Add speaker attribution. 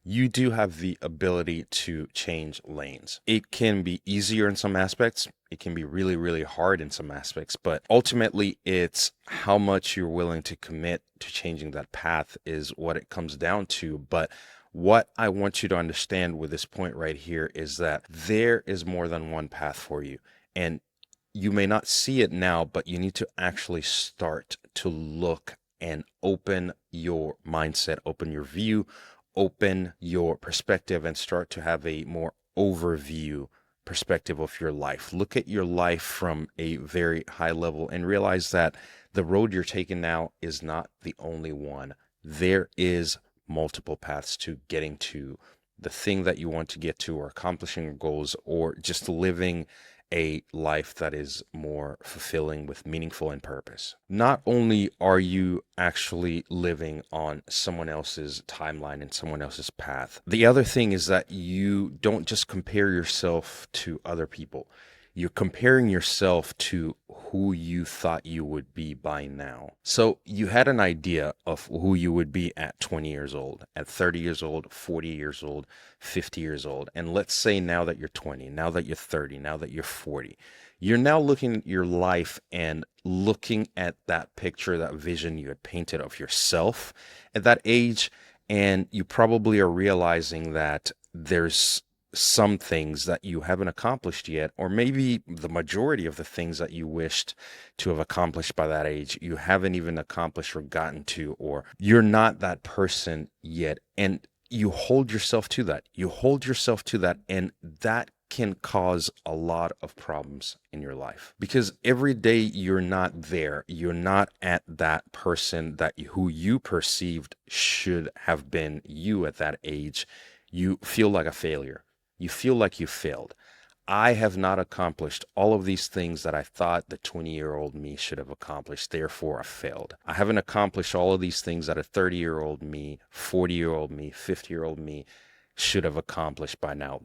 Speaker 1: you do have the ability to change lanes. It can be easier in some aspects. It can be really, really hard in some aspects, but ultimately it's how much you're willing to commit to changing that path is what it comes down to. But what I want you to understand with this point right here is that there is more than one path for you. And you may not see it now, but you need to actually start to look and open your mindset, open your view, open your perspective, and start to have a more overview perspective of your life. Look at your life from a very high level and realize that the road you're taking now is not the only one. There is multiple paths to getting to the thing that you want to get to, or accomplishing your goals, or just living a life that is more fulfilling with meaningful and purpose. Not only are you actually living on someone else's timeline and someone else's path, the other thing is that you don't just compare yourself to other people. You're comparing yourself to who you thought you would be by now. So you had an idea of who you would be at 20 years old, at 30 years old, 40 years old, 50 years old. And let's say now that you're 20, now that you're 30, now that you're 40, you're now looking at your life and looking at that picture, that vision you had painted of yourself at that age. And you probably are realizing that there's some things that you haven't accomplished yet, or maybe the majority of the things that you wished to have accomplished by that age, you haven't even accomplished or gotten to, or you're not that person yet. And you hold yourself to that. You hold yourself to that, and that can cause a lot of problems in your life because every day you're not there. You're not at that person that who you perceived should have been you at that age. You feel like a failure. You feel like you failed. I have not accomplished all of these things that I thought the 20-year-old me should have accomplished. Therefore, I failed. I haven't accomplished all of these things that a 30-year-old me, 40-year-old me, 50-year-old me should have accomplished by now.